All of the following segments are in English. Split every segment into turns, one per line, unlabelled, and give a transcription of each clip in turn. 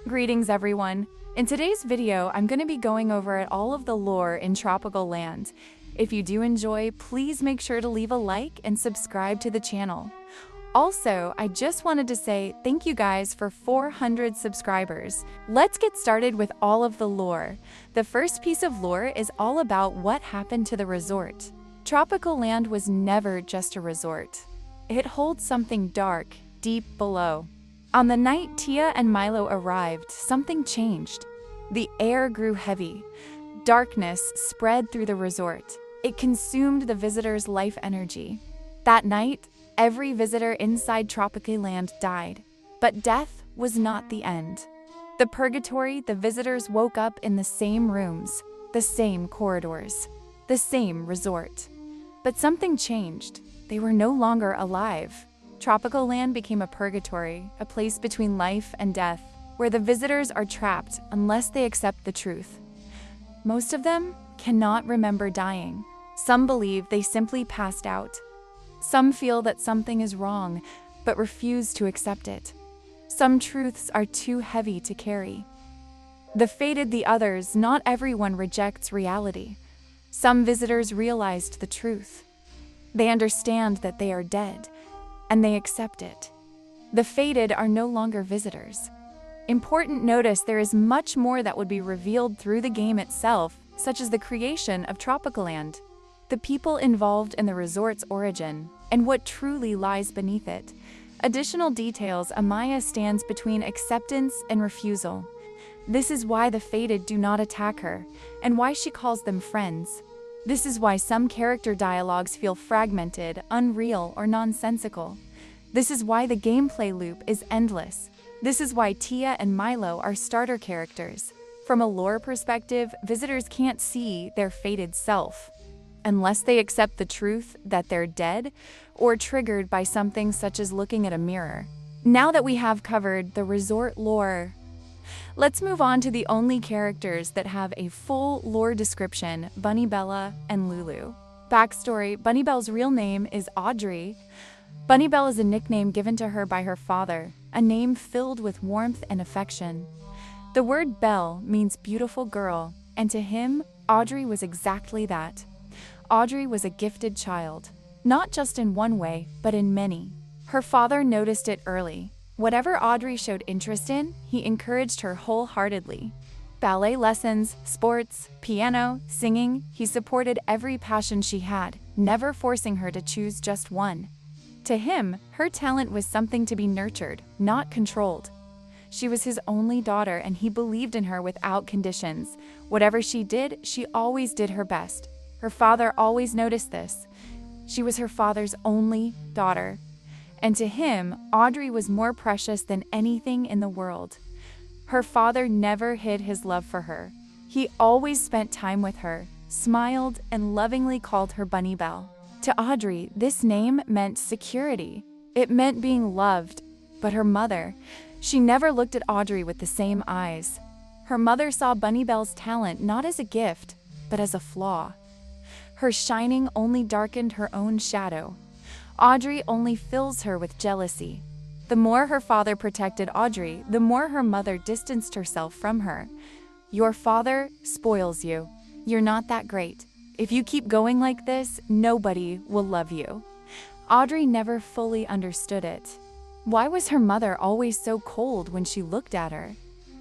Greetings everyone! In today's video, I'm going to be going over all of the lore in Tropical Land. If you do enjoy, please make sure to leave a like and subscribe to the channel. Also, I just wanted to say thank you guys for 400 subscribers. Let's get started with all of the lore. The first piece of lore is all about what happened to the resort. Tropical Land was never just a resort. It holds something dark, deep below. On the night Tia and Milo arrived, something changed. The air grew heavy. Darkness spread through the resort. It consumed the visitors' life energy. That night, every visitor inside TropicalLand died. But death was not the end. The purgatory, the visitors woke up in the same rooms, the same corridors, the same resort. But something changed. They were no longer alive. Tropical Land became a purgatory, a place between life and death, where the visitors are trapped unless they accept the truth. Most of them cannot remember dying. Some believe they simply passed out. Some feel that something is wrong, but refuse to accept it. Some truths are too heavy to carry. The fated, the others, not everyone rejects reality. Some visitors realized the truth. They understand that they are dead, and they accept it. The fated are no longer visitors. Important notice, there is much more that would be revealed through the game itself, such as the creation of TropicalLand, the people involved in the resort's origin, and what truly lies beneath it. Additional details, Amaya stands between acceptance and refusal. This is why the fated do not attack her, and why she calls them friends. This is why some character dialogues feel fragmented, unreal, or nonsensical. This is why the gameplay loop is endless. This is why Tia and Milo are starter characters. From a lore perspective, visitors can't see their fated self unless they accept the truth that they're dead or triggered by something such as looking at a mirror. Now that we have covered the resort lore, let's move on to the only characters that have a full lore description, Bunny Bella and Lulu. Backstory, Bunny Belle's real name is Audrey. Bunny Belle is a nickname given to her by her father, a name filled with warmth and affection. The word Belle means beautiful girl, and to him, Audrey was exactly that. Audrey was a gifted child, not just in one way, but in many. Her father noticed it early. Whatever Audrey showed interest in, he encouraged her wholeheartedly. Ballet lessons, sports, piano, singing, he supported every passion she had, never forcing her to choose just one. To him, her talent was something to be nurtured, not controlled. She was his only daughter, and he believed in her without conditions. Whatever she did, she always did her best. Her father always noticed this. She was her father's only daughter. And to him, Audrey was more precious than anything in the world. Her father never hid his love for her. He always spent time with her, smiled, and lovingly called her Bunny Belle. To Audrey, this name meant security. It meant being loved. But her mother, she never looked at Audrey with the same eyes. Her mother saw Bunny Belle's talent not as a gift, but as a flaw. Her shining only darkened her own shadow. Audrey only fills her with jealousy. The more her father protected Audrey, the more her mother distanced herself from her. Your father spoils you. You're not that great. If you keep going like this, nobody will love you. Audrey never fully understood it. Why was her mother always so cold when she looked at her?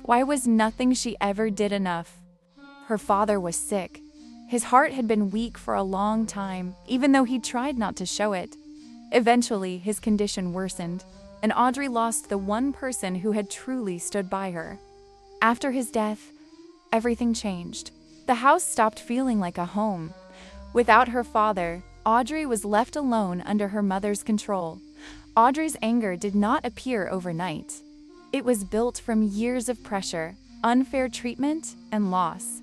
Why was nothing she ever did enough? Her father was sick. His heart had been weak for a long time, even though he tried not to show it. Eventually, his condition worsened, and Audrey lost the one person who had truly stood by her. After his death, everything changed. The house stopped feeling like a home. Without her father, Audrey was left alone under her mother's control. Audrey's anger did not appear overnight. It was built from years of pressure, unfair treatment, and loss.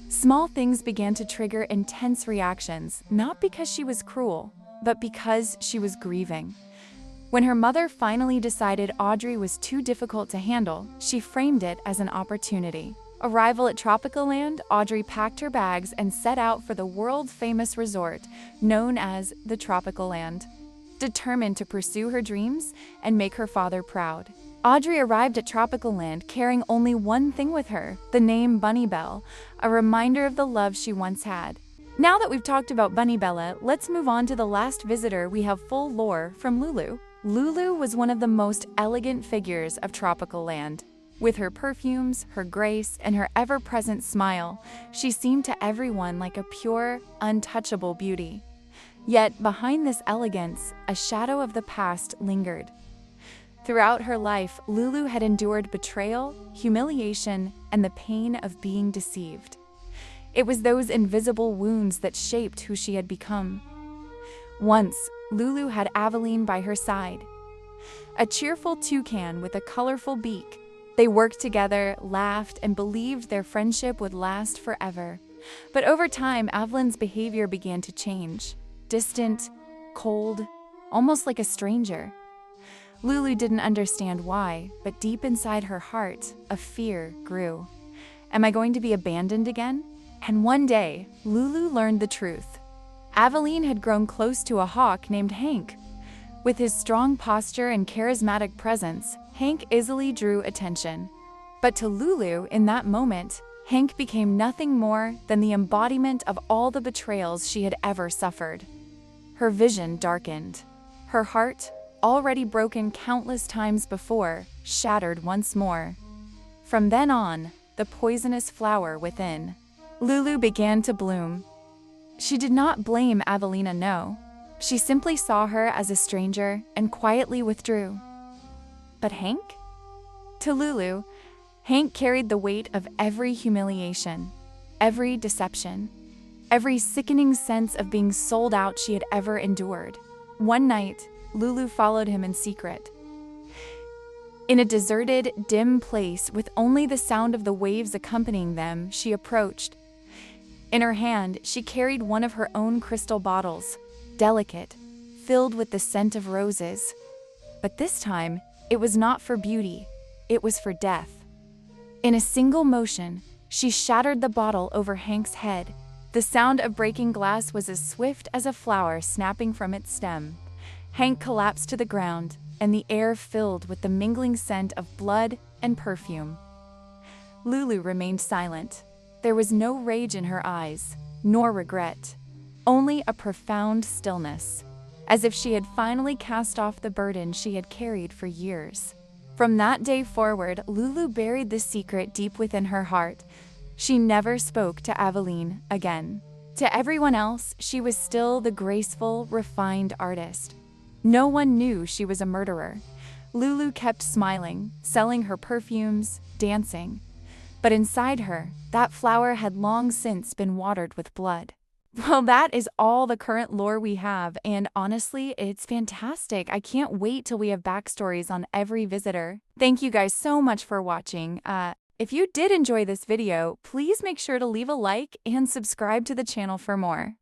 Small things began to trigger intense reactions, not because she was cruel, but because she was grieving. When her mother finally decided Audrey was too difficult to handle, she framed it as an opportunity. Arrival at TropicalLand, Audrey packed her bags and set out for the world-famous resort known as the TropicalLand. Determined to pursue her dreams and make her father proud. Audrey arrived at TropicalLand carrying only one thing with her, the name Bunny Belle, a reminder of the love she once had. Now that we've talked about Bunny Bella, let's move on to the last visitor we have full lore from Lulu. Lulu was one of the most elegant figures of TropicalLand. With her perfumes, her grace, and her ever-present smile, she seemed to everyone like a pure, untouchable beauty. Yet, behind this elegance, a shadow of the past lingered. Throughout her life, Lulu had endured betrayal, humiliation, and the pain of being deceived. It was those invisible wounds that shaped who she had become. Once, Lulu had Aveline by her side. A cheerful toucan with a colorful beak, they worked together, laughed, and believed their friendship would last forever. But over time, Aveline's behavior began to change. Distant, cold, almost like a stranger. Lulu didn't understand why, but deep inside her heart, a fear grew. Am I going to be abandoned again? And one day, Lulu learned the truth. Aveline had grown close to a hawk named Hank. With his strong posture and charismatic presence, Hank easily drew attention. But to Lulu, in that moment, Hank became nothing more than the embodiment of all the betrayals she had ever suffered. Her vision darkened. Her heart, already broken countless times before, shattered once more. From then on, the poisonous flower within, Lulu began to bloom. She did not blame Avelina, no. She simply saw her as a stranger and quietly withdrew. But Hank? To Lulu, Hank carried the weight of every humiliation, every deception, every sickening sense of being sold out she had ever endured. One night, Lulu followed him in secret. In a deserted, dim place with only the sound of the waves accompanying them, she approached. In her hand, she carried one of her own crystal bottles, delicate, filled with the scent of roses. But this time, it was not for beauty, it was for death. In a single motion, she shattered the bottle over Hank's head. The sound of breaking glass was as swift as a flower snapping from its stem. Hank collapsed to the ground, and the air filled with the mingling scent of blood and perfume. Lulu remained silent. There was no rage in her eyes, nor regret, only a profound stillness, as if she had finally cast off the burden she had carried for years. From that day forward, Lulu buried the secret deep within her heart. She never spoke to Aveline again. To everyone else, she was still the graceful, refined artist. No one knew she was a murderer. Lulu kept smiling, selling her perfumes, dancing. But inside her, that flower had long since been watered with blood. Well, that is all the current lore we have, and honestly, it's fantastic. I can't wait till we have backstories on every visitor. Thank you guys so much for watching. If you did enjoy this video, please make sure to leave a like and subscribe to the channel for more.